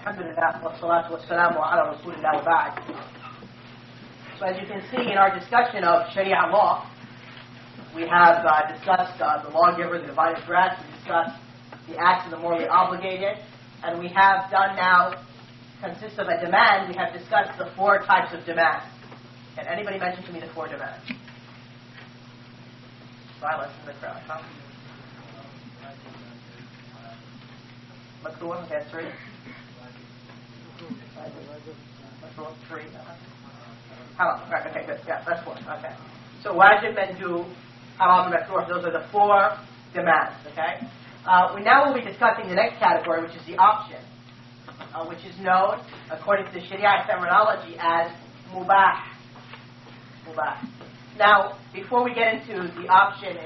Alhamdulillah, wa salatu wa salamu ala rasulillah wa ba'd. So as you can see in our discussion of Sharia law, we have discussed the lawgiver, the divine address, we discussed the acts of the morally obligated, and we have done now, consists of a demand, we have discussed the 4 types of demands. Can anybody mention to me the 4 demands? Silence in the crowd. Huh? Makruh, okay, 3. Makruh, 3. Haram, right, okay, good. Yeah, that's 4. Okay. So wajib, mandub, haram, and makruh, those are the 4 demands, okay? We now will be discussing the next category, which is the option, which is known, according to the Sharia terminology, as mubah. Mubah. Now, before we get into the option,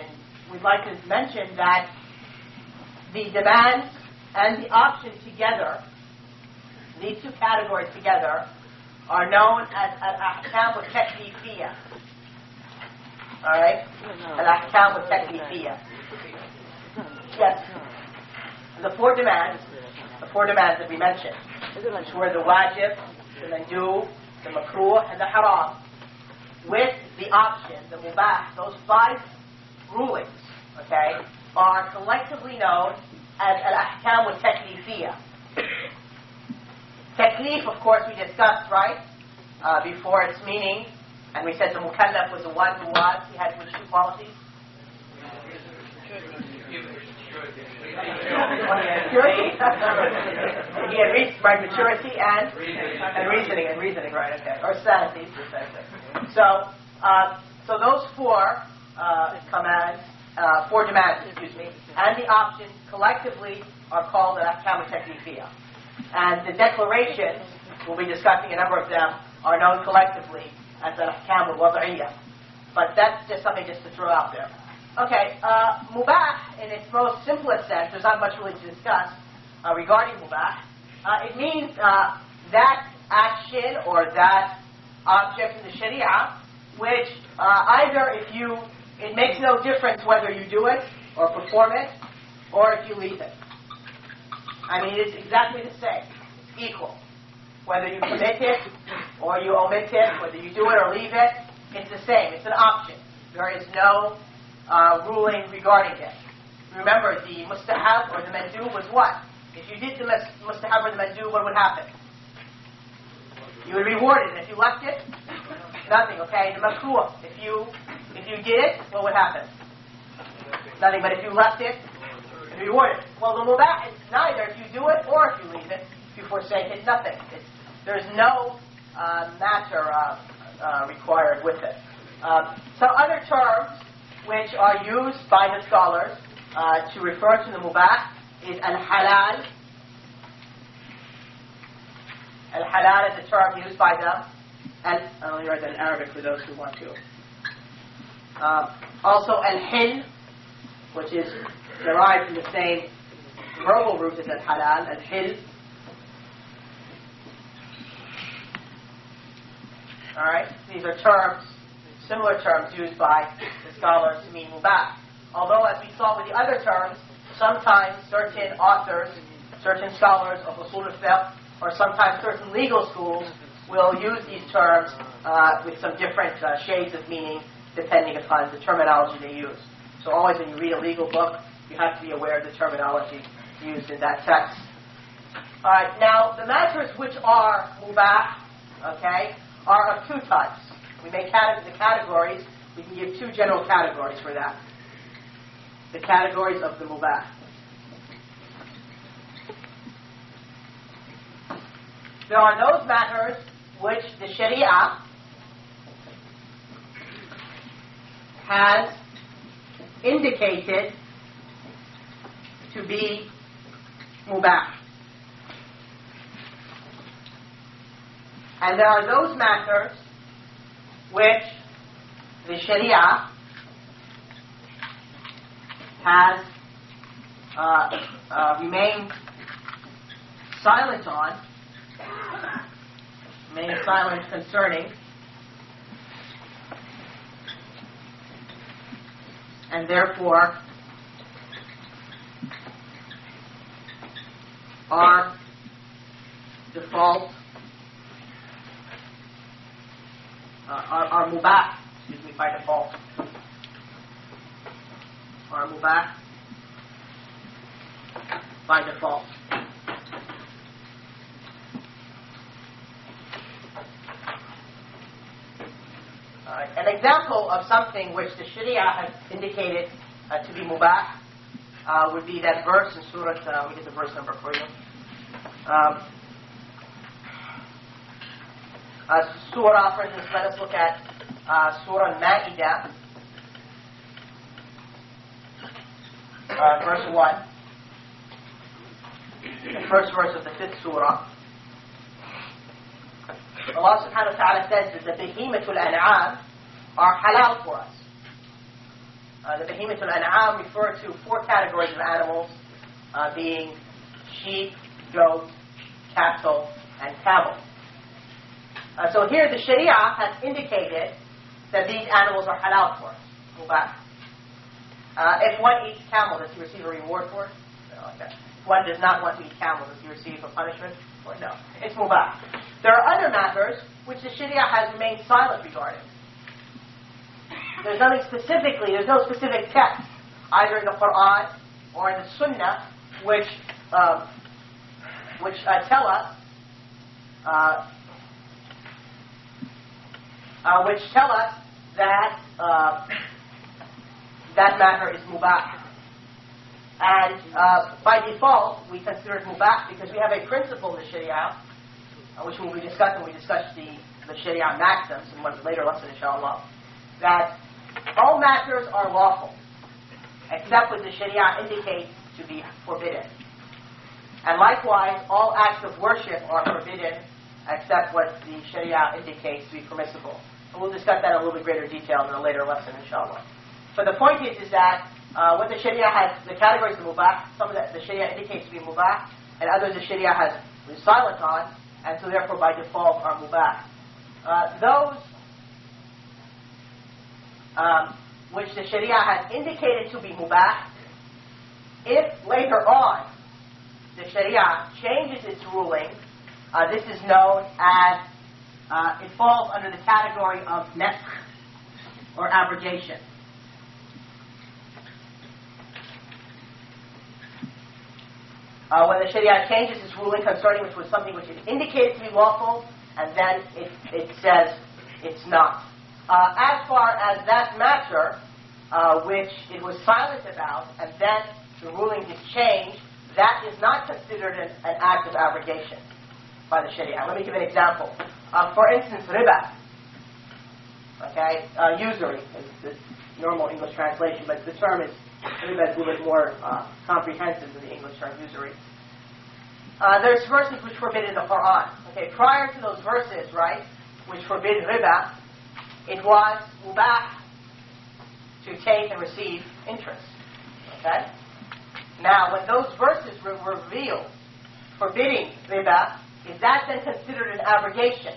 we'd like to mention that the demands and the option together, these 2 categories together, are known as al-ahkam al-taklifiyya. Alright? Al-ahkam al-taklifiyya. Yes. The 4 demands that we mentioned, which were the wajib, the mandub, the makruh, and the haram, with the option, the mubah, those 5 rulings, okay, are collectively known as al-ahkam al-taklifiyya. Taklif, of course, we discussed, right, before its meaning, and we said the mukallaf was the one who was, he had which 2 qualities? Maturity. He had reached by maturity and reasoning, right, okay, or sanity. So those 4 commands, 4 demands, and the options collectively are called al-ahkam al-taklifiyya. And the declarations, we'll be discussing a number of them, are known collectively as al-ahkam al-wad'iyya. But that's just something just to throw out there. Okay, mubah, in its most simplest sense, there's not much really to discuss regarding mubah. It means that action or that object in the Sharia, which either it makes no difference whether you do it or perform it, or if you leave it. I mean, it's exactly the same, equal. Whether you commit it or you omit it, whether you do it or leave it, it's the same. It's an option. There is no ruling regarding it. Remember, the mustahab or the mandub was what? If you did the mustahab or the mandub, what would happen? You would be rewarded. And if you left it, nothing. Okay, the makruh. If you did it, what would happen? Nothing. But if you left it, you'd be rewarded. Well, the mubah is neither if you do it or if you leave it. If you forsake it, nothing. There's no matter required with it. Some other terms which are used by the scholars to refer to the mubah is al-halal. Al-halal is a term used by them. And I'll only write that in Arabic for those who want to. Also al-hil, which is derived from the same verbal root as al-halal, al-hil. Alright, these are terms, similar terms used by the scholars to mean mubah. Although, as we saw with the other terms, sometimes certain authors, certain scholars of Usool al-Fiqh, or sometimes certain legal schools will use these terms with some different shades of meaning depending upon the terminology they use. So always when you read a legal book, you have to be aware of the terminology used in that text. Alright, now the matters which are mubah, okay, are of 2 types. We make the categories, we can give 2 general categories for that. The categories of the mubah. There are those matters which the Sharia has indicated to be mubah. And there are those matters which the Sharia has remained silent on, remained silent concerning, and therefore are default, are mubah, by default. Are mubah by default. An example of something which the Sharia has indicated to be mubah would be that verse in Surah, let me get the verse number for you. Surah, for instance, let us look at Surah Al-Ma'idah, verse 1, the first verse of the 5th Surah. Allah subhanahu wa ta'ala says that the behemothul an'am are halal for us. The behemothul an'am refer to 4 categories of animals, being sheep, goat, cattle, and camel. So here the Sharia has indicated that these animals are halal for us. Mubah. If one eats camel, does he receive a reward for it? No, okay. If one does not want to eat camel, does he receive a punishment? Or no. It's mubah. There are other matters which the Sharia has remained silent regarding. There's no specific text, either in the Qur'an or in the Sunnah, which tell us that that matter is mubah. And by default, we consider it mubah because we have a principle in the Sharia, which we will be discussing when we discuss the Sharia maxims in one later lesson, inshallah, that all matters are lawful, except what the Sharia indicates to be forbidden. And likewise, all acts of worship are forbidden, except what the Sharia indicates to be permissible. And we'll discuss that in a little bit greater detail in a later lesson, inshallah. But the point is that what the Sharia has, the categories of mubah, some of that the Sharia indicates to be mubah, and others the Sharia has been silent on, and so therefore by default are mubah. Those which the Sharia has indicated to be mubah, if later on the Sharia changes its ruling, this is known as, it falls under the category of nasakh, or abrogation. When the Sharia changes its ruling concerning which was something which is indicated to be lawful, and then it says it's not. As far as that matter, which it was silent about, and then the ruling is changed, that is not considered an act of abrogation by the Sharia. Let me give an example. For instance, riba. Okay, usury is the normal English translation, but the term is riba is a little bit more comprehensive than the English term usury. There's verses which forbid in the Qur'an. Okay, prior to those verses, right, which forbid riba, it was mubah to take and receive interest. Okay? Now, when those verses were revealed, forbidding riba, is that then considered an abrogation?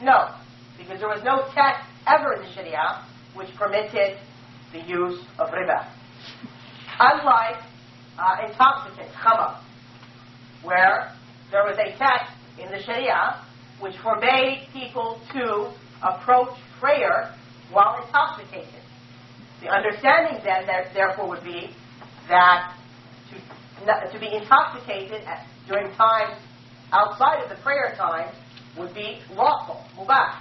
No, because there was no text ever in the Sharia which permitted the use of riba. Unlike intoxicants, khamr, where there was a text in the Sharia which forbade people to approach prayer while intoxicated. The understanding then, therefore, would be that to be intoxicated during times outside of the prayer time would be lawful, mubah.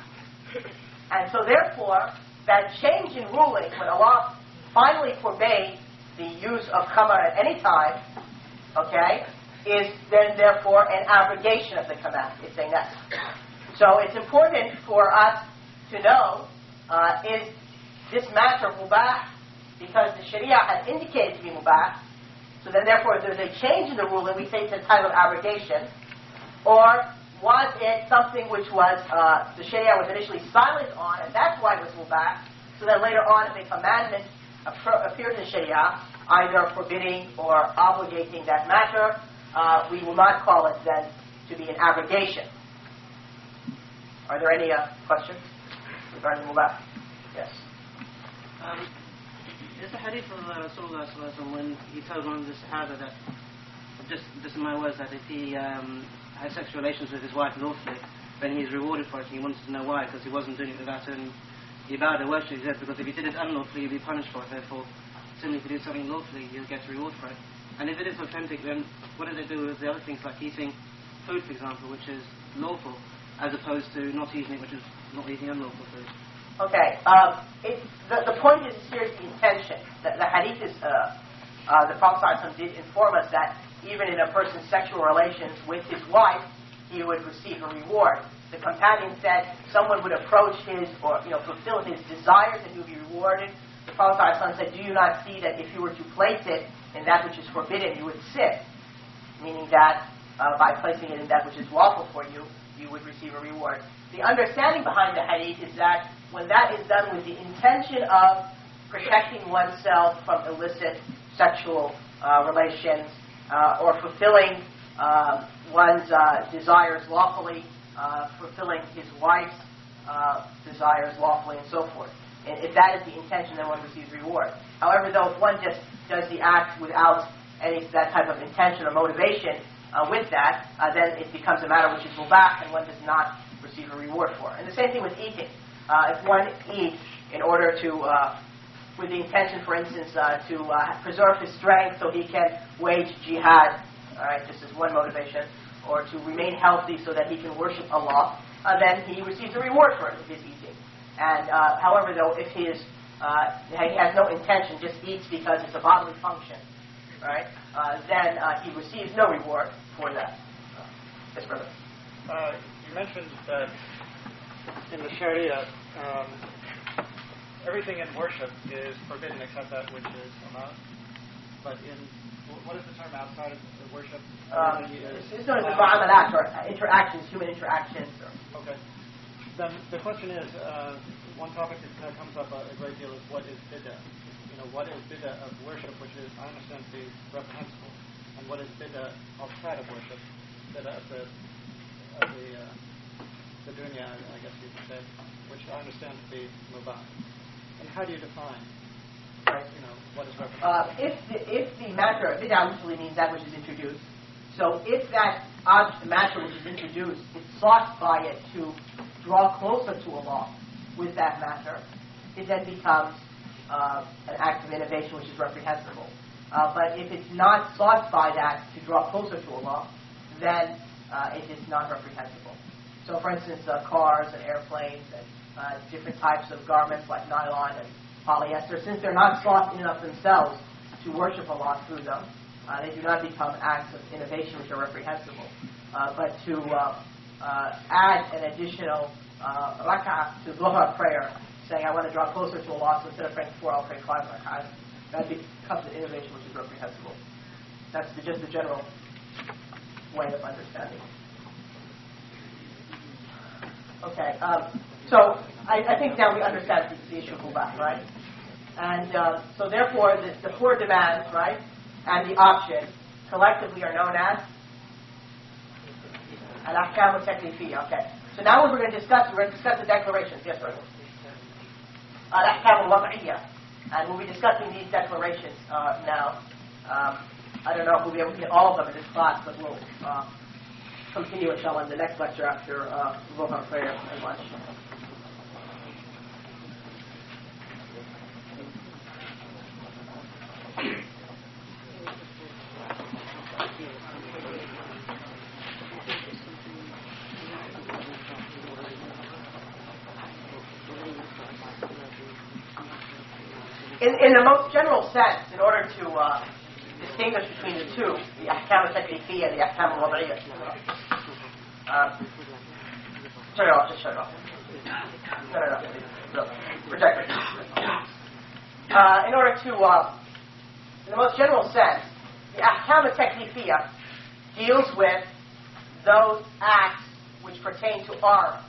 And so therefore, that change in ruling, when Allah finally forbade the use of khamr at any time, okay, is then therefore an abrogation of the command. It's saying that. So it's important for us to know, is this matter mubah because the Sharia has indicated to be mubah, so then therefore if there's a change in the ruling, we say it's a type of abrogation, or was it something which was, the Sharia was initially silent on, and that's why it was mubah, so then later on if a commandment appears in Sharia, either forbidding or obligating that matter, we will not call it then to be an abrogation. Are there any questions regarding mubah? Yes. There's a hadith of Rasulullah when he told one of the Sahaba that, just in my words, that if he has sexual relations with his wife lawfully, then he is rewarded for it, and he wants to know why, because he wasn't doing it without any ibadah, worship, he said, because if he did it unlawfully, he'd be punished for it. Therefore, similarly, if he did something lawfully, he'll get a reward for it. And if it is authentic, then what do they do with the other things, like eating food, for example, which is lawful, as opposed to not eating it, which is not eating unlawful food? Okay. The point is here's the intention. The hadith is, the Prophet ﷺ did inform us that even in a person's sexual relations with his wife, he would receive a reward. The companion said someone would approach his, or fulfill his desires, and he would be rewarded. The Prophet ﷺ said, do you not see that if you were to place it in that which is forbidden, you would sin? Meaning that by placing it in that which is lawful for you, you would receive a reward. The understanding behind the hadith is that when that is done with the intention of protecting oneself from illicit sexual relations, or fulfilling one's desires lawfully, fulfilling his wife's desires lawfully, and so forth. And if that is the intention, then one receives reward. However, though, if one just does the act without any that type of intention or motivation with that, then it becomes a matter which is mubah, and one does not receive a reward for it. And the same thing with eating. If one eats in order to, with the intention, for instance, to preserve his strength so he can wage jihad, all right, just as one motivation, or to remain healthy so that he can worship Allah, then he receives a reward for it with his eating. And however, though, if he has no intention, just eats because it's a bodily function, right? Then he receives no reward for that. Yes, brother. You mentioned that in the Sharia, everything in worship is forbidden except that which is allowed. But in what is the term outside of the worship? It's known as the mu'amalat, or interactions, human interactions. Okay. Then the question is, one topic that comes up a great deal is what is bid'ah? What is bid'ah of worship, which is, I understand, to be reprehensible, and what is bid'ah outside of worship, bid'ah of the dunya, I guess you could say, which I understand to be mubah. And how do you define, what is reprehensible? If the matter, bid'ah usually means that which is introduced. So if that object, the matter which is introduced, is sought by it to draw closer to Allah with that matter, it then becomes an act of innovation which is reprehensible. But if it's not sought by that to draw closer to Allah, then it is not reprehensible. So for instance, cars and airplanes and different types of garments like nylon and polyester, since they're not sought in and of themselves to worship Allah through them, they do not become acts of innovation which are reprehensible. But to add an additional rak'ah to Dhuhr prayer, saying I want to draw closer to Allah, so instead of praying 4, I'll pray 5 rak'ahs, that becomes an innovation which is reprehensible. That's just the general way of understanding. Okay, so I think now we understand the issue of mubah, right? And so therefore the 4 demands, right, and the option collectively are known as al-ahkam al-taklifiyya. Okay. So now what we're going to discuss the declarations. Yes, sir. Al-ahkam al-wad'iyya. And we'll be discussing these declarations now. I don't know if we'll be able to get all of them in this class, but we'll continue, inshallah, in the next lecture after Dhuhr prayer and lunch. In the most general sense, in order to distinguish between the two, the ahkam al-taklifiyya and the ahkam al-wad'iyya. Turn it off, just shut it off. No. Projector. In order to, in the most general sense, the ahkam al-taklifiyya deals with those acts which pertain to our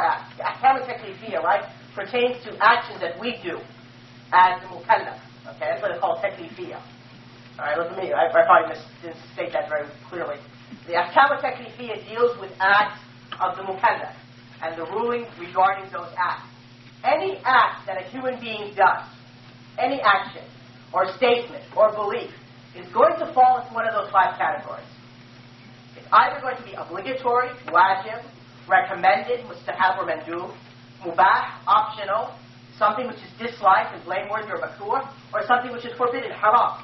acts. The ahkam al-taklifiyya, right, pertains to actions that we do as the mukallaf. Okay, that's what it's called, taklifiyya. Alright, look at me, I probably didn't state that very clearly. The ahkam al-taklifiyya deals with acts of the mukallaf and the ruling regarding those acts. Any act that a human being does, any action or statement or belief, is going to fall into one of those 5 categories. It's either going to be obligatory, wajib, recommended, mustahab or mandub, mubah, optional, something which is disliked and blameworthy or makruh, or something which is forbidden, haram.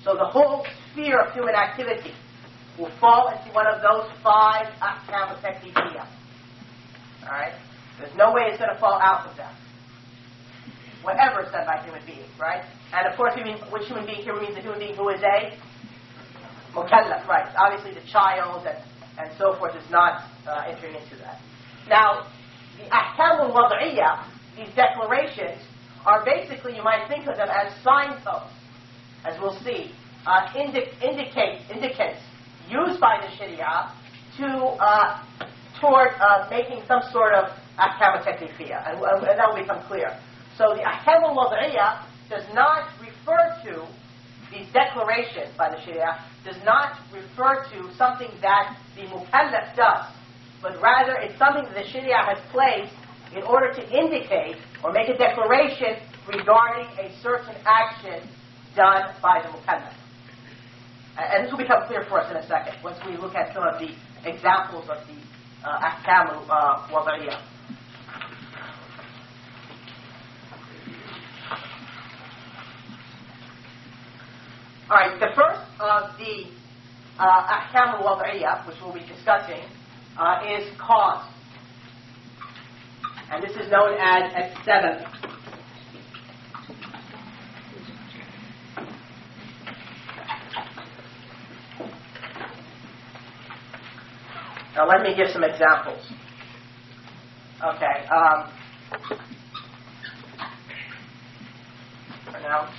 So the whole sphere of human activity will fall into one of those 5 ahkam al-taklifiyah. Alright? There's no way it's going to fall out of them. Whatever is done by human beings, right? And of course, which human being here means the human being who is a mukallaf, right? Obviously the child and so forth is not entering into that. Now, the ahkam al-wad'iyyah, these declarations, are basically, you might think of them as signposts, as we'll see, indicators used by the Sharia toward making some sort of ahkam al-taklifiyah, and that will become clear. So the ahkam al-wad'iyyah does not refer to these declarations by the Sharia, does not refer to something that the mukallaf does, but rather it's something that the Sharia has placed in order to indicate or make a declaration regarding a certain action done by the mukallaf. And this will become clear for us in a second, once we look at some of the examples of the ahkam al-wad'iyyah. All right, the first of the ahkam al-wad'iyyah, which we'll be discussing, is cause. And this is known as at-Sabab. Now let me give some examples. Okay. Pronounce.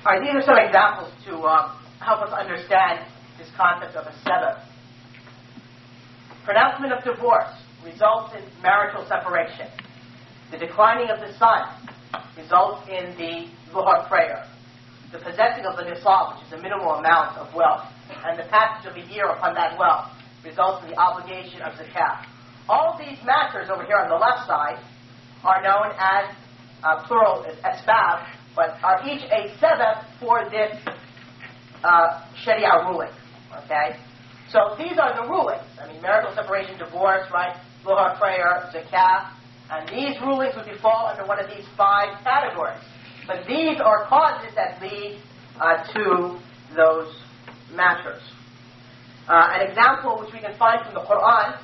All right, these are some examples to help us understand this concept of a sabab. Pronouncement of divorce results in marital separation. The declining of the sun results in the zuhur prayer. The possessing of the nisab, which is a minimal amount of wealth, and the passage of a year upon that wealth results in the obligation of zakat. All these matters over here on the left side are known as, plural is asbab, but are each a sabab for this Sharia ruling. Okay? So these are the rulings. I mean, marital separation, divorce, right? Zuhur prayer, zakat. And these rulings would fall under one of these 5 categories. But these are causes that lead to those matters. An example which we can find from the Qur'an,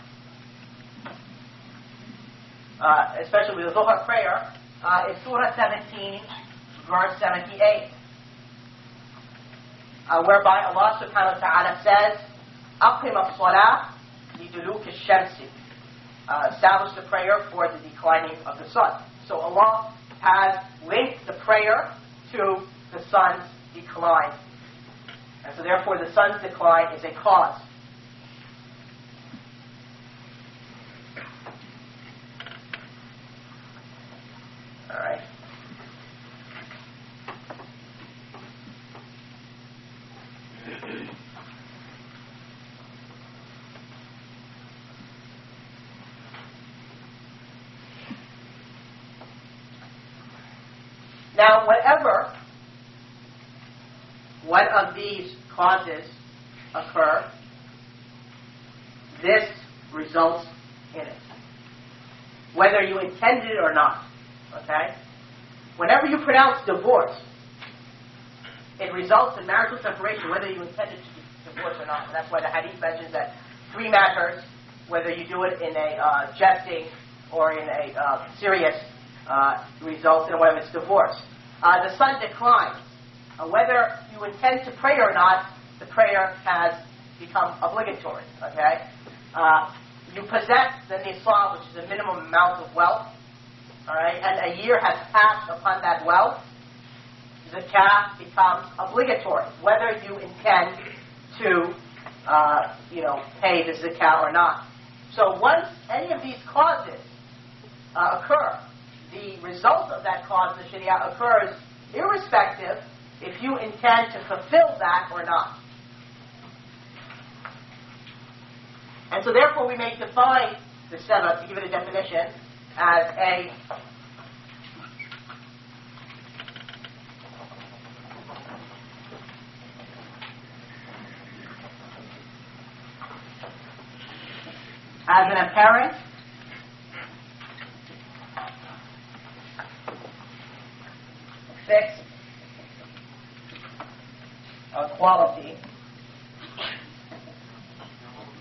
especially with the Zuhur prayer, is Surah 17, verse 78, whereby Allah subhanahu wa ta'ala says, أَقِمَ الصَّلَاةِ لِدُلُوكِ الشَّمْسِ, establish the prayer for the declining of the sun. So Allah has linked the prayer to the sun's decline. And so therefore the sun's decline is a cause. All right. Now, whenever one of these causes occur, this results in it. Whether you intended it or not. Okay? Whenever you pronounce divorce, it results in marital separation, whether you intended to divorce or not. And that's why the hadith mentions that 3 matters, whether you do it in a jesting or in a serious results in whether it's divorce. The sun declines. Whether you intend to pray or not, the prayer has become obligatory. Okay? You possess the nisab, which is a minimum amount of wealth. All right? And a year has passed upon that wealth. Zakah becomes obligatory, whether you intend to, pay the zakah or not. So once any of these causes occur, the result of that cause in the Sharia occurs irrespective if you intend to fulfill that or not. And so therefore we may define the sabab, to give it a definition, as an apparent fixed quality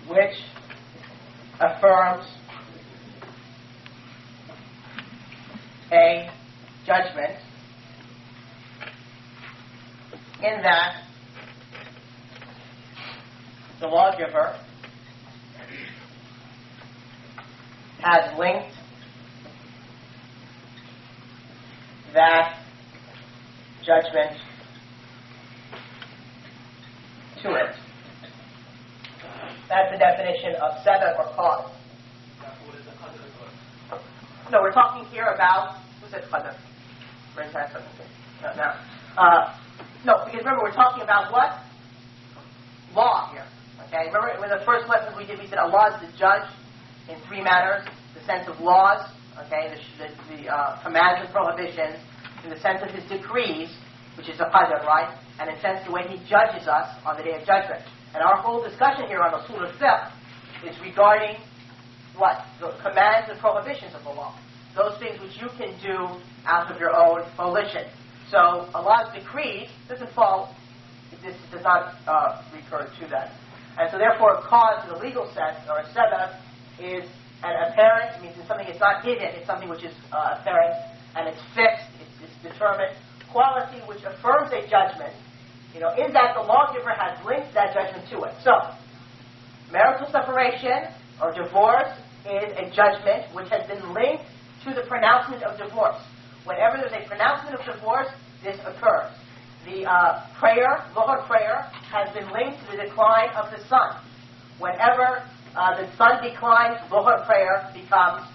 which affirms a judgment in that the lawgiver has linked that judgment to it. That's the definition of sabab or cause. No, we're talking here about, who said qadr? No, because remember we're talking about what? Law here. Okay, remember in the first lesson we did, we said Allah is the judge in 3 matters, the sense of laws, okay, the commands and prohibitions, in the sense of his decrees, which is the qadr, right? And in the sense of the way he judges us on the day of judgment. And our whole discussion here on Usool al-Fiqh is regarding what? The commands and prohibitions of the law. Those things which you can do out of your own volition. So Allah's decrees doesn't fall, this does not recur to that. And so therefore a cause in the legal sense, or a sabab, is an apparent, it means it's something that's not hidden, it's something which is apparent, and it's fixed, it's determined, quality which affirms a judgment, in that the lawgiver has linked that judgment to it. So, marital separation or divorce is a judgment which has been linked to the pronouncement of divorce. Whenever there's a pronouncement of divorce, this occurs. The prayer, Dhuhr prayer, has been linked to the decline of the sun. Whenever the sun declines, Dhuhr prayer becomes,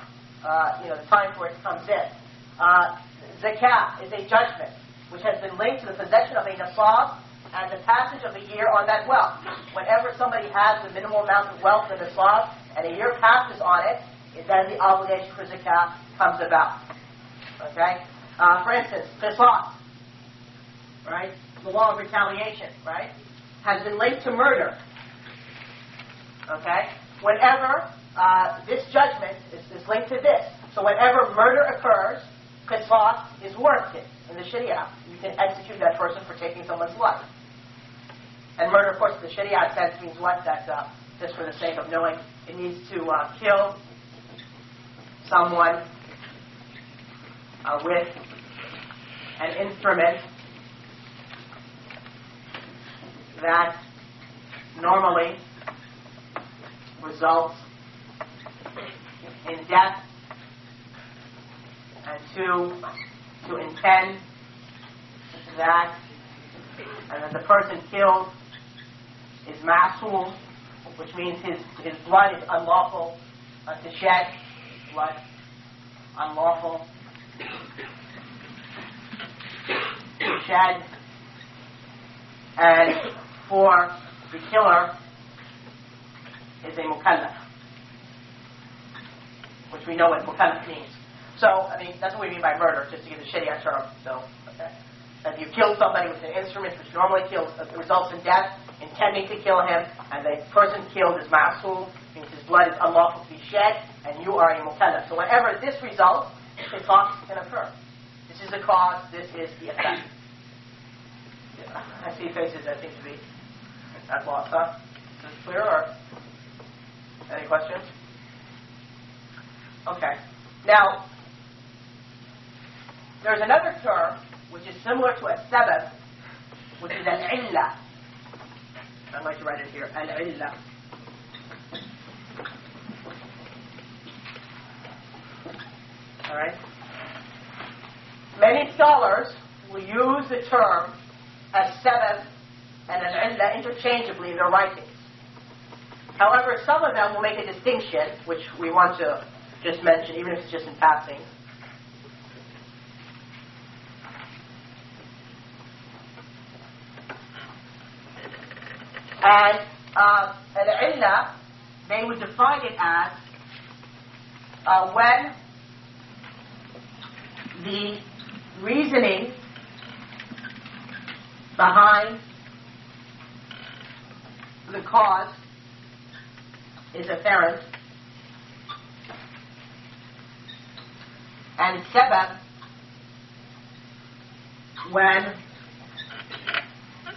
the time for it comes in. Zakah is a judgment which has been linked to the possession of a nisab and the passage of a year on that wealth. Whenever somebody has the minimal amount of wealth in the nisab and a year passes on it, then the obligation for zakah comes about. Okay? For instance, qisas, right? The law of retaliation, right? Has been linked to murder. Okay? Whenever this judgment is linked to this. So whenever murder occurs, qisas is warranted in the Sharia. You can execute that person for taking someone's life. And murder, of course, in the Sharia sense means what? That just for the sake of knowing, it means to kill someone with an instrument that normally results in death, and to intend that, and that the person killed is ma'soom, which means his blood is unlawful to shed, blood unlawful to shed, and for the killer is a mukallaf, which we know what mukallaf means. So, that's what we mean by murder, just to give the Sharia term. So, okay. If you kill somebody with an instrument which normally results in death, intending to kill him, and the person killed is ma'soom, means his blood is unlawful to be shed, and you are a mukallaf. So whenever this results, qisas can occur. This is the cause, this is the effect. I see faces that seem to be at loss, huh? Is this clear, or any questions? Okay. Now, there's another term which is similar to a sabab, which is al-illah. I'd like to write it here, al-illah. All right. Many scholars will use the term as sabab and al-illah interchangeably in their writings. However, some of them will make a distinction, which we want to just mention, even if it's just in passing. And al-illah, they would define it as when the reasoning behind the cause is apparent, and sabab when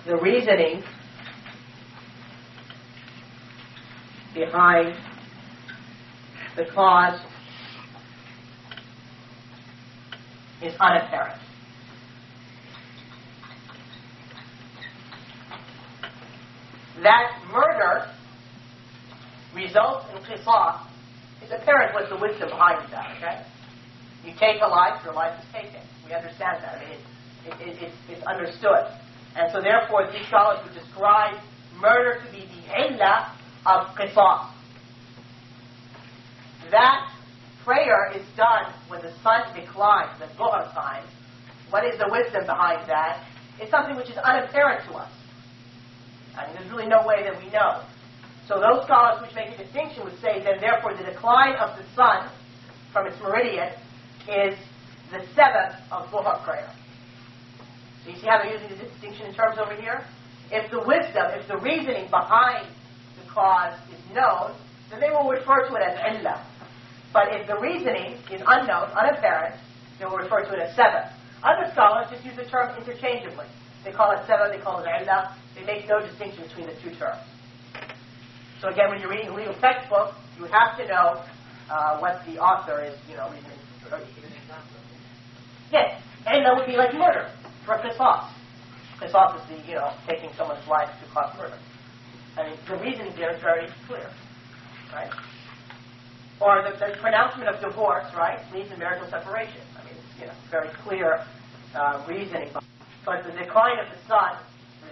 the reasoning behind the cause is unapparent. That murder results in qisas. It's apparent what's the wisdom behind that, okay? You take a life, your life is taken. We understand that. I mean, it's understood. And so therefore, these scholars would describe murder to be the illah of qisas. That prayer is done when the sun declines, the dhuhr time. What is the wisdom behind that? It's something which is unapparent to us. I mean, there's really no way that we know. So those scholars which make a distinction would say then therefore the decline of the sun from its meridian is the sabab of dhuhr prayer. So you see how they're using the distinction in terms over here? If the wisdom, if the reasoning behind the cause is known, then they will refer to it as illah. But if the reasoning is unknown, unapparent, they will refer to it as sabab. Other scholars just use the term interchangeably. They call it sabab, they call it illah. They make no distinction between the two terms. So again, when you're reading a legal textbook, you would have to know what the author is, reasoning. Yes, illah would be like murder for qisas. Qisas is the, taking someone's life to cause murder. I mean, the reasoning there is very clear, right? Or the pronouncement of divorce, right, leads to marital separation. I mean, it's, very clear reasoning. But the decline of the sun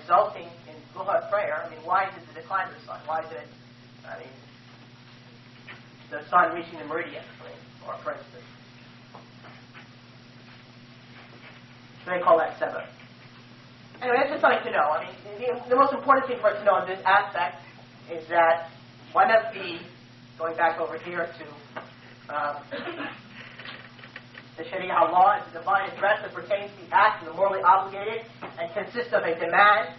resulting in dhuhr prayer, I mean, why is it the decline of the sun? Why is it, the sun reaching the meridian, or for instance? So they call that sabab. Anyway, that's just something to know. I mean, the most important thing for us to know in this aspect is that one of the, going back over here to the Sharia law, is the divine address that pertains to the act of the morally obligated and consists of a demand,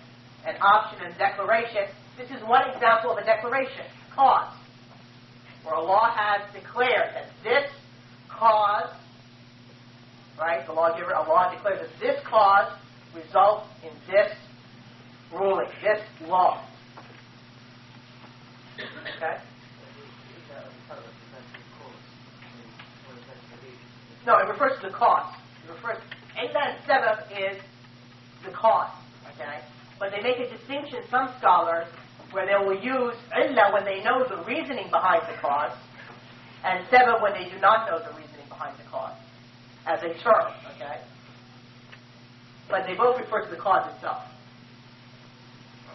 an option, and declaration. This is one example of a declaration, cause, where Allah has declared that this cause, right, the lawgiver, Allah declares that this cause results in this ruling, this law. Okay? No, it refers to the cause. It refers, illah sabab is the cause, okay? But they make a distinction, some scholars, where they will use illah when they know the reasoning behind the cause, and sabab when they do not know the reasoning behind the cause, as a term, okay? But they both refer to the cause itself.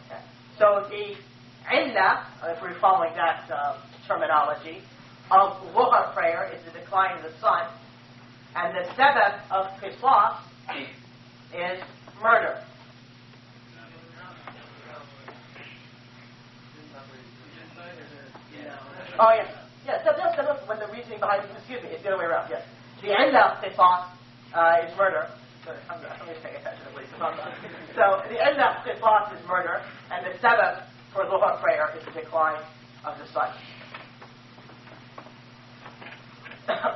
Okay. So the illah, if we're following that terminology, of dhuhr prayer is the decline of the sun, and the sabab of qisas is murder. Oh, yes. Yes, that's when the reasoning behind it, excuse me, it's the other way around, yes. The illah of qisas is murder. I'm just paying attention at least. So the illah of qisas is murder, and the sabab for dhuhr prayer is the decline of the sun.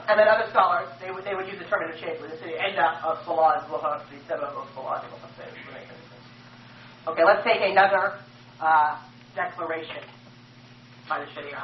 And then other scholars, they would use the term interchangeably. They say Inda of Salah is Luha, the Sebab of Salah is Luha. Okay, let's take another declaration by the Sharia.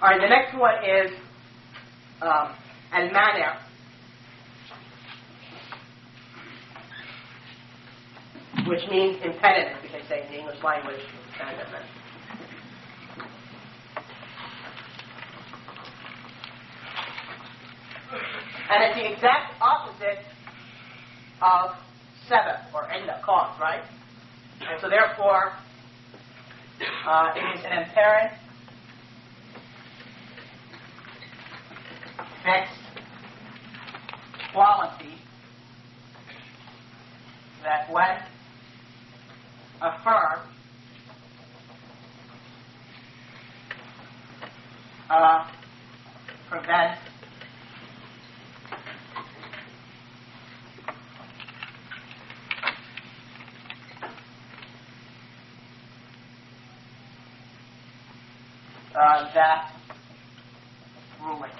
All right, the next one is al-Mani', which means impediment, we can say in the English language, impediment. And it's the exact opposite of sabab, or inda, cause, right? And so therefore, it is an apparent fixed quality that when affirmed prevents that ruling.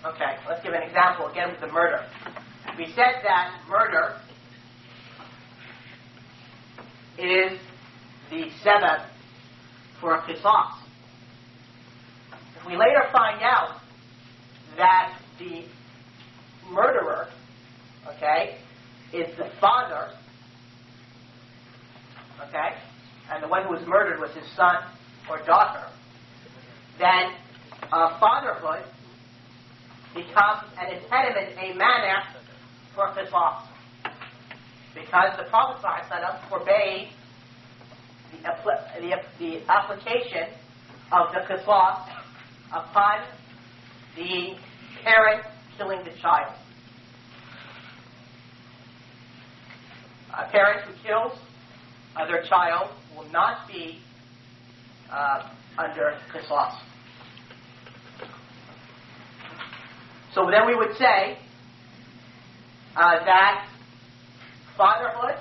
Okay, let's give an example again with the murder. We said that murder is the sebab for a qisas. If we later find out that the murderer, okay, is the father, okay, and the one who was murdered was his son or daughter, then fatherhood becomes an impediment, a manner for qisas. Because the Prophet ﷺ forbade the application of the qisas upon the parent killing the child. A parent who kills their child will not be under qisas. So then we would say that fatherhood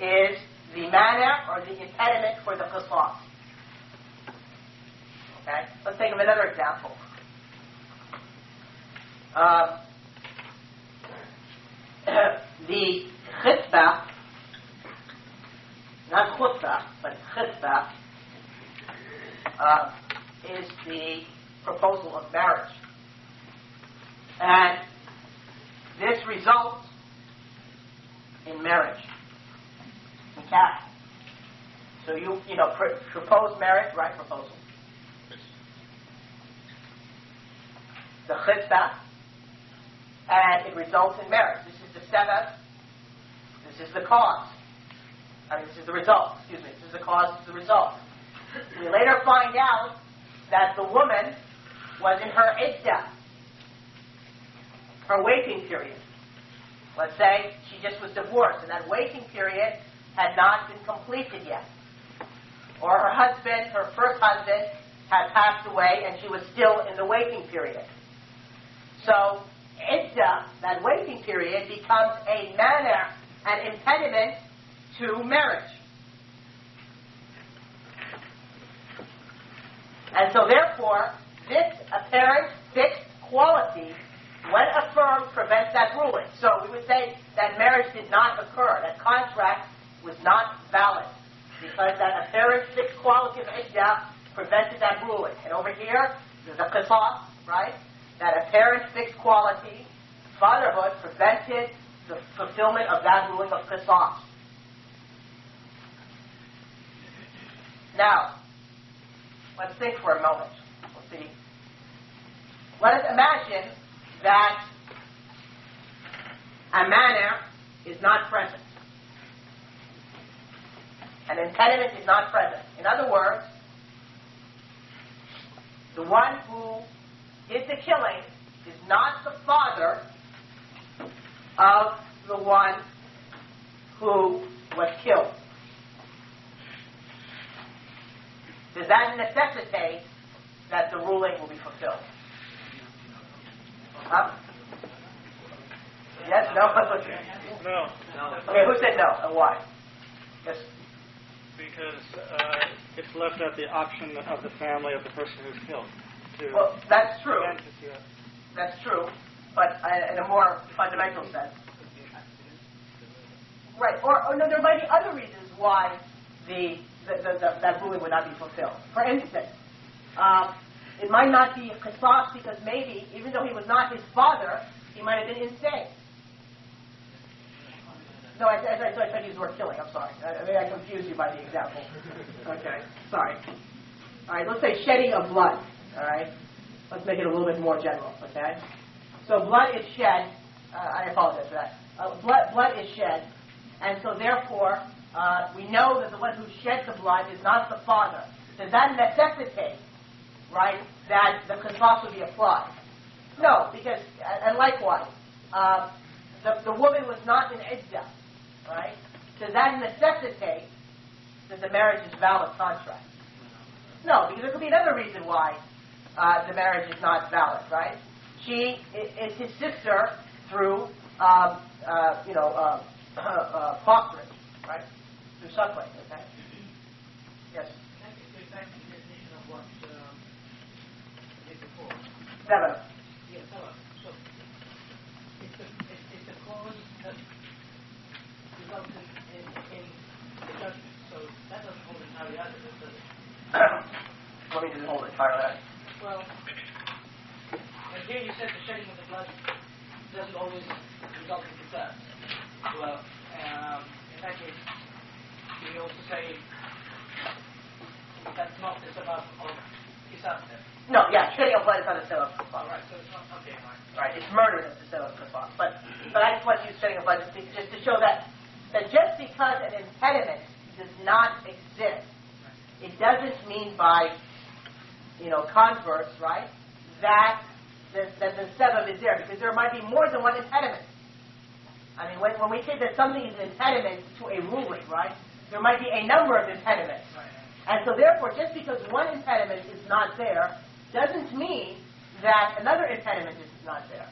is the manner or the impediment for the qisas. Okay? Let's think of another example. The khitbah, not khutbah, but khitbah, is the proposal of marriage. And this results in marriage, in cash. So you propose marriage, right? Proposal. The khitbah, and it results in marriage. This is the sebab. This is the cause. This is the result. Excuse me. This is the cause. This is the result. We later find out that the woman was in her iddah, her waiting period. Let's say she just was divorced, and that waiting period had not been completed yet. Or her husband, her first husband, had passed away, and she was still in the waiting period. So, iddah, that waiting period, becomes a manner, an impediment to marriage. And so therefore, this apparent fixed quality, when affirmed, prevents that ruling. So we would say that marriage did not occur, that contract was not valid, because that apparent fixed quality of iddah prevented that ruling. And over here, there's a qisas, right? That apparent fixed quality, fatherhood, prevented the fulfillment of that ruling of qisas. Now, let's think for a moment. Let's see. Let us imagine that a manner is not present. An impediment is not present. In other words, the one who did the killing is not the father of the one who was killed. Does that necessitate that the ruling will be fulfilled? Huh? Yes? No? No. Okay, who said no and why? Yes? Because it's left at the option of the family of the person who's killed. Well, that's true. That's true, but in a more fundamental sense. Right. Or no, there might be other reasons why that ruling would not be fulfilled. For instance, it might not be qisas because maybe, even though he was not his father, he might have been insane. No, I tried to use the word killing. I'm sorry. Maybe I confused you by the example. Okay. Sorry. All right. Let's say shedding of blood. All right. Let's make it a little bit more general. Okay. So blood is shed. I apologize for that. Blood is shed, and so therefore we know that the one who shed the blood is not the father. Does that necessitate, right, that the qisas would be applied? No, because and likewise, the woman was not in iddah. Right? Does that necessitate that the marriage is a valid contract? No, because there could be another reason why the marriage is not valid, right? She is his sister through, fostering, right? Through suckling, okay? Yes? Can I get back to the definition of what you did before? Seven. Yes, seven. So, it's the cause that resulted in the judgment. So that doesn't hold entirely out of it, does it? Let me just hold it entirely. Well, and here you said the shedding of the blood doesn't always result in qisas. Well, in that case, you also say that's not the sabab of qisas then. No, yeah, shedding of blood is not a sabab of qisas. Right, so it's not, okay, right. Right, it's murder that's the sabab of qisas. But I just want to use shedding of blood just to show that just because an impediment does not exist, it doesn't mean by, converse, right, that the sabab is there, because there might be more than one impediment. I mean, when we say that something is an impediment to a ruling, right, there might be a number of impediments. Right. And so therefore, just because one impediment is not there, doesn't mean that another impediment is not there.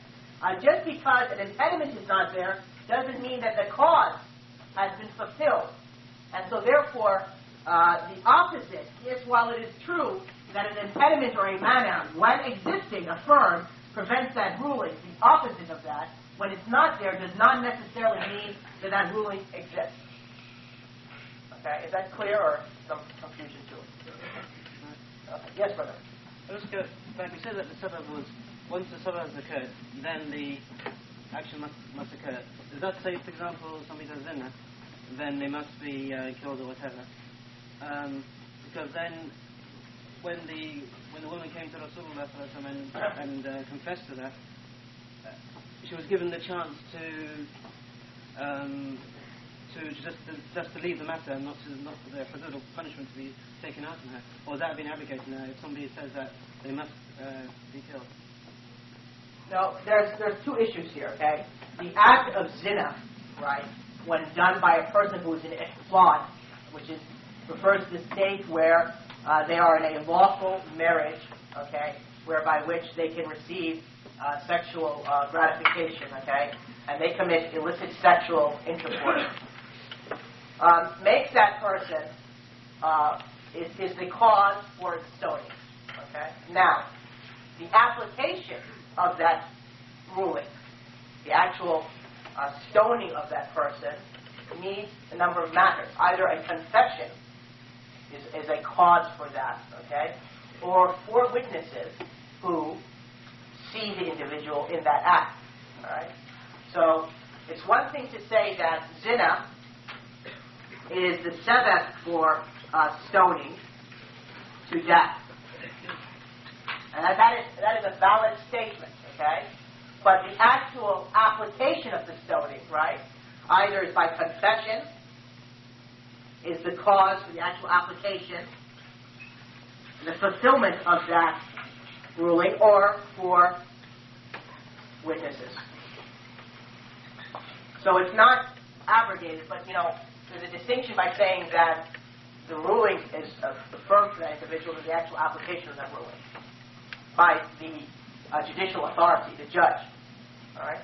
Just because an impediment is not there, doesn't mean that the cause has been fulfilled. And so therefore, the opposite, yes, while it is true that an impediment or a mana, when existing, affirmed, prevents that ruling, the opposite of that, when it's not there, does not necessarily mean that that ruling exists. Okay, is that clear or some confusion to it? Okay. Yes, brother. Let's go back. We said that the sabab was, once the sabab has occurred, then the action must occur. Does that say, for example, somebody does zina, then they must be killed or whatever? Because then, when the woman came to Rasulullah and confessed to that, she was given the chance just to leave the matter and not for the hudud or punishment to be taken out on her, or that being abrogated now if somebody says that they must be killed. No, there's two issues here. Okay, the act of zina, right, when done by a person who is in ihsan, which refers to the state where they are in a lawful marriage, okay, whereby which they can receive sexual gratification, okay, and they commit illicit sexual intercourse. Makes that person is the cause for its stoning. Okay. Now, the application of that ruling, the actual stoning of that person, needs a number of matters. Either a confession is a cause for that, okay, or 4 witnesses who see the individual in that act. All right. So It's one thing to say that zina is the sebab for stoning to death. And that is a valid statement, okay? But the actual application of the stoning, right, either is by confession, is the cause for the actual application, the fulfillment of that ruling, or for witnesses. So it's not abrogated, but there's a distinction by saying that the ruling is affirmed for that individual in the actual application of that ruling by the judicial authority, the judge. All right.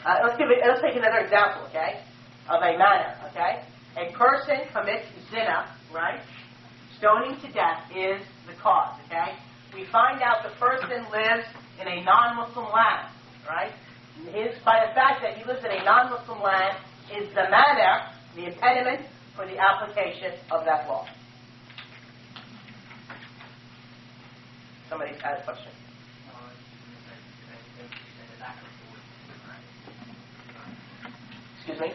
Let's take another example, okay, of a manner, okay. A person commits zina, right? Stoning to death is the cause, okay. We find out the person lives in a non-Muslim land, right? By the fact that he lives in a non-Muslim land is the manner, the impediment for the application of that law. Somebody had a question. Excuse me?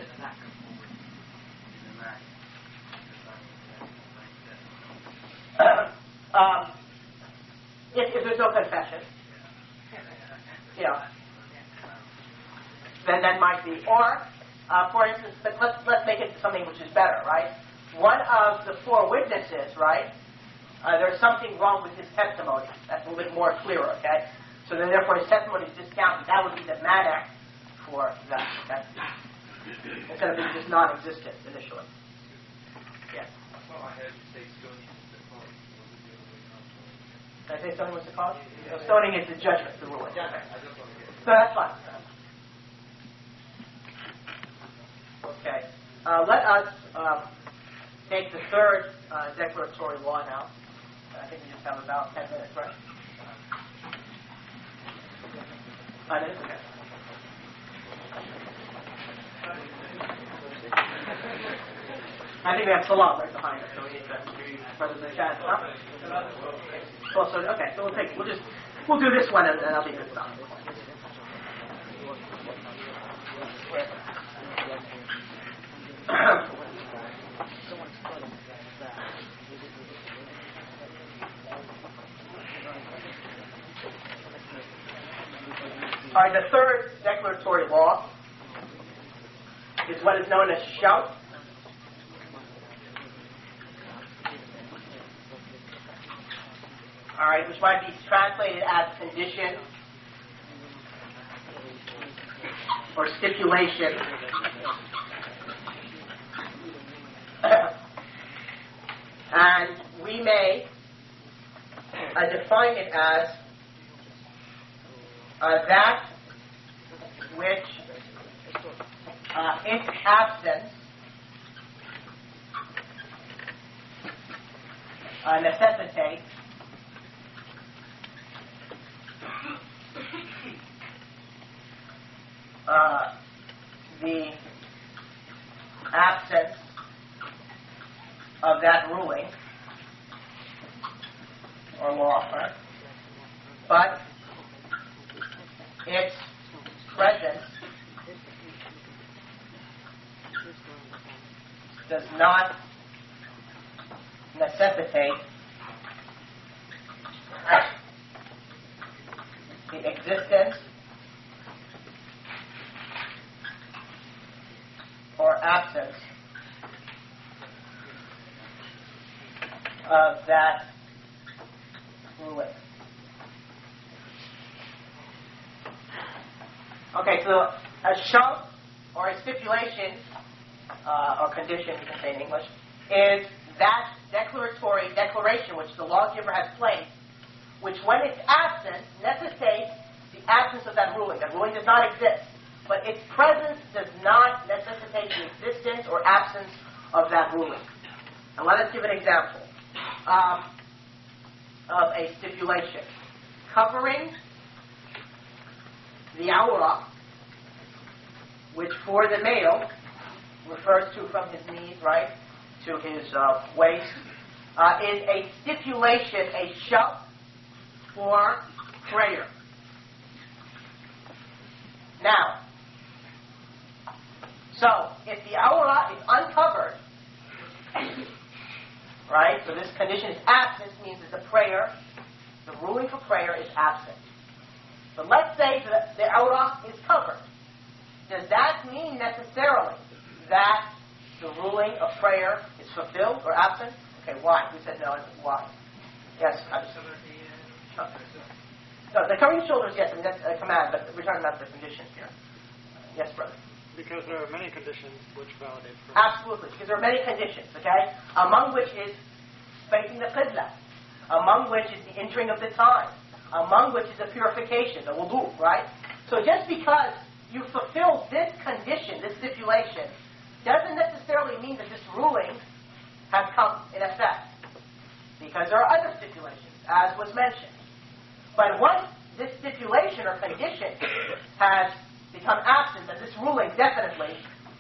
If there's no confession, then that might be. Or, for instance, let's make it something which is better, right? One of the four witnesses, right? There's something wrong with his testimony. That's a little bit more clear, okay? So then, therefore, his testimony is discounted. That would be the manner for that, okay? Instead of being just non-existent initially. Yeah. I had to say stoning is the cause. Did I say stoning was the cause? No, stoning is the judgment, the ruling. Yeah, Okay. I just want to get it. So that's fine. Okay. Let us take the third declaratory law now. I think we just have about 10 minutes, right? 5 minutes? Okay. I think we have Salah right behind us, so we need to brothers in the chat. Huh? Well, so okay, so we'll do this one and that'll be good stuff. All right, the third declaratory law is what is known as shout. All right, which might be translated as condition or stipulation. And we may define it as that which, its absence, necessitates the absence of that ruling or law, right? But its presence does not necessitate the existence or absence of that ruling. Okay, so a shart or a stipulation or condition, you can say in English, is that declaration which the lawgiver has placed, which when it's absent necessitates the absence of that ruling. That ruling does not exist, but its presence does not necessitate the existence or absence of that ruling. And let us give an example of a stipulation. Covering the awrah, which for the male refers to from his knees, right, to his waist, is a stipulation, a shart for prayer. Now, So, if the awrah is uncovered, right, so this condition is absent, means that the prayer, the ruling for prayer is absent. But let's say that the awrah is covered. Does that mean necessarily that the ruling of prayer is fulfilled or absent? Okay, why? We said no. Why? Yes. No, the covering the shoulders, yes, I mean, that's a command, but we're talking about the conditions here. Yes, brother? Because there are many conditions which validate prayer. Absolutely, because there are many conditions, okay? Among which is facing the qibla, among which is the entering of the time, among which is the purification, the wudu, right? So just because you fulfill this condition, this stipulation, doesn't necessarily mean that this ruling has come in effect. Because there are other stipulations, as was mentioned. But once this stipulation or condition has become absent, then this ruling definitely,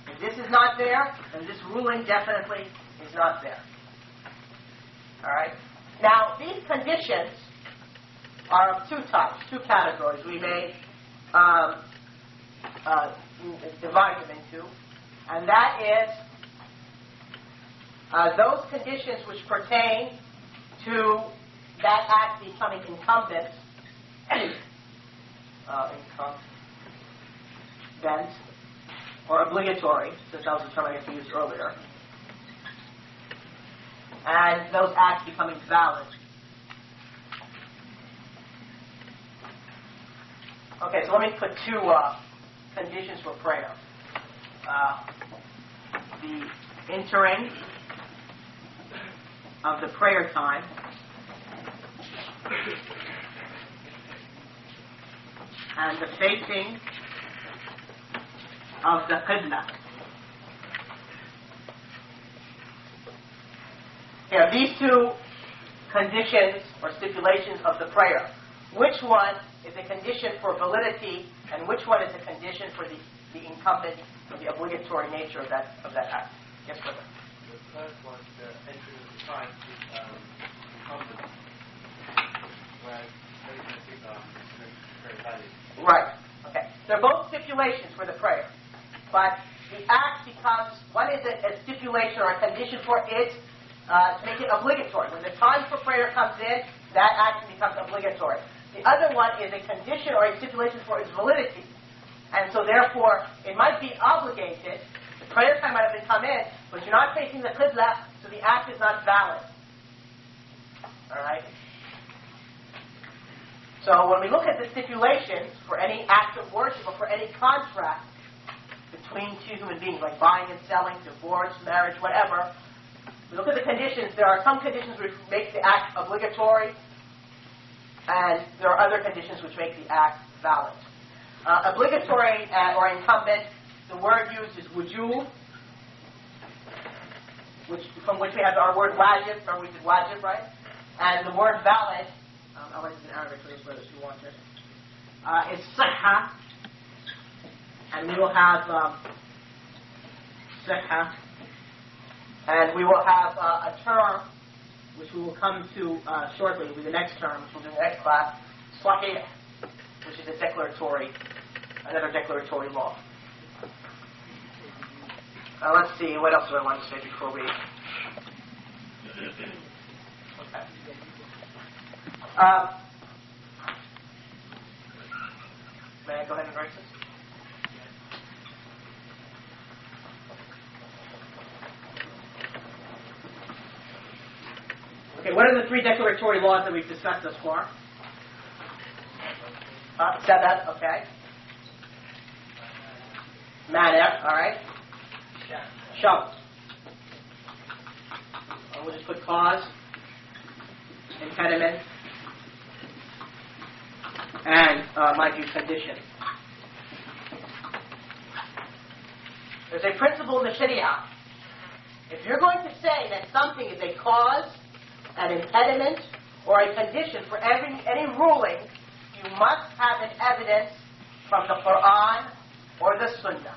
if this is not there, then this ruling definitely is not there. Alright? Now, these conditions are of two types, two categories. We may divide them into, and that is those conditions which pertain to that act becoming incumbent, or obligatory, since that was the term I used earlier, and those acts becoming valid. Okay, so let me put two conditions for prayer. The entering of the prayer time and the facing of the qibla. Here, these two conditions or stipulations of the prayer, which one is a condition for validity and which one is a condition for the incumbent or the obligatory nature of that act? Yes, brother. The first one, the entering of the time is incumbent, whereas very valid. Right. Okay. They're both stipulations for the prayer, but the act becomes, one is a stipulation or a condition for it to make it obligatory. When the time for prayer comes in, that act becomes obligatory. The other one is a condition or a stipulation for its validity. And so therefore, it might be obligated, the prayer time might have come in, but you're not facing the qibla, so the act is not valid. Alright? So when we look at the stipulations for any act of worship or for any contract between two human beings, like buying and selling, divorce, marriage, whatever, we look at the conditions. There are some conditions which make the act obligatory, and there are other conditions which make the act valid. Obligatory or incumbent, the word used is wujub, from which we have our word wajib, remember we did wajib, right? And the word valid, I'll write it in Arabic for those brothers who want it, is sihha, and we will have sihha, and we will have a term which we will come to shortly. It will be the next term, which we'll do in the next class, sahih, which is another declaratory law. Let's see, what else do I want to say before we... Okay. May I go ahead and erase this? Okay, what are the three declaratory laws that we've discussed thus far? Sabab, okay. Mana, alright. Shart. We'll just put cause, impediment, and mind you, condition. There's a principle in the Sharia. If you're going to say that something is a cause, an impediment, or a condition for any ruling, you must have an evidence from the Qur'an or the Sunnah.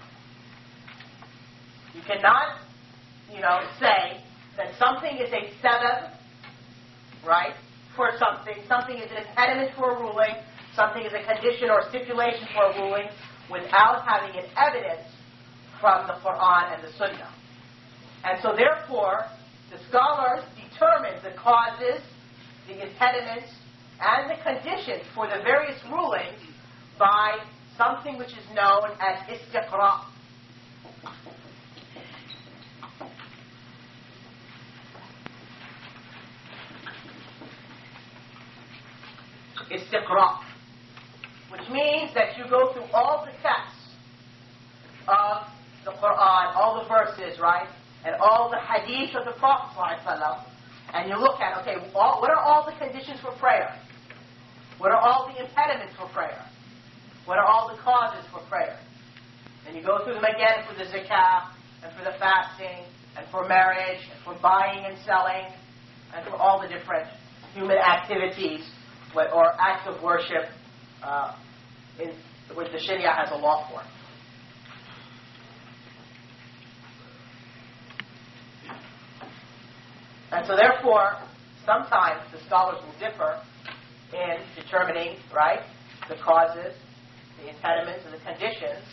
You cannot, say that something is a sabab, right, for something is an impediment for a ruling, something is a condition or stipulation for a ruling, without having an evidence from the Qur'an and the Sunnah. And so therefore, the scholars determine the causes, the impediments, and the conditions for the various rulings by something which is known as istiqra'. Istiqra', which means that you go through all the texts of the Qur'an, all the verses, right, and all the hadith of the Prophet ﷺ, and you look at, okay, what are all the conditions for prayer? What are all the impediments for prayer? What are all the causes for prayer? And you go through them again for the zakah, and for the fasting, and for marriage, and for buying and selling, and for all the different human activities or acts of worship which the Sharia has a law for. And so therefore, sometimes the scholars will differ in determining, right, the causes, the impediments, and the conditions,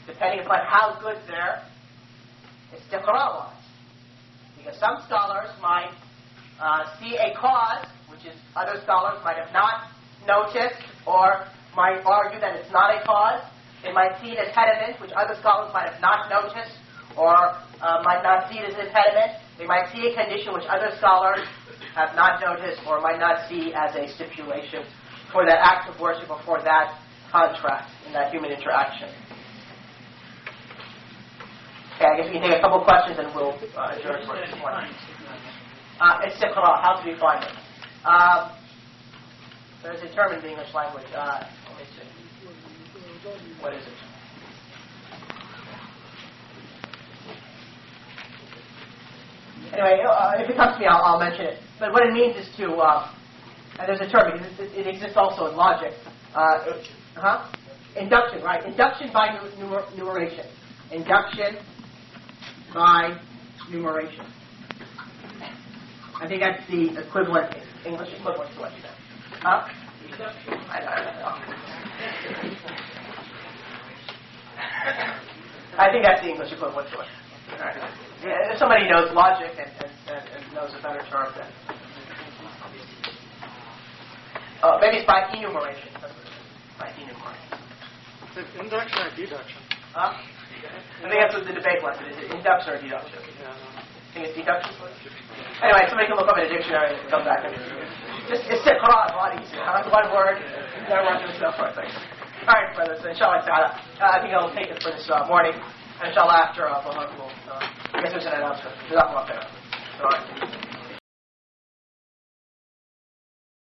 depending upon how good their istiqra' was. Because some scholars might see a cause, which is other scholars might have not noticed, or might argue that it's not a cause. They might see an impediment, which other scholars might have not noticed, or might not see it as an impediment. They might see a condition which other scholars have not noticed, or might not see as a stipulation for that act of worship or for that contract in that human interaction. Okay, I guess we can take a couple of questions and we'll adjourn for this morning. Istiqra', how to define it? There's a term in the English language. Let me see. What is it? Anyway, if it comes to me, I'll mention it. But what it means is to, and there's a term, because it exists also in logic. Induction, right? Induction by numeration. Induction by numeration. I think that's the equivalent, English equivalent to what you said. Huh? I don't know. I think that's the English equivalent to it. Right. Yeah, if somebody knows logic and knows a better term, then maybe it's by enumeration. By enumeration. Is it induction or deduction? Huh? I think that's what the debate was. Is it induction or deduction? Yeah. I think it's deduction. Anyway, somebody can look up in a dictionary and come back and just istiqra' is a lot easier. One word, never run through stuff. All right, brothers. Inshallah ta'ala. I think I'll take it for this morning. And inshallah after we'll I guess there's an announcement. Jazakumullah khair.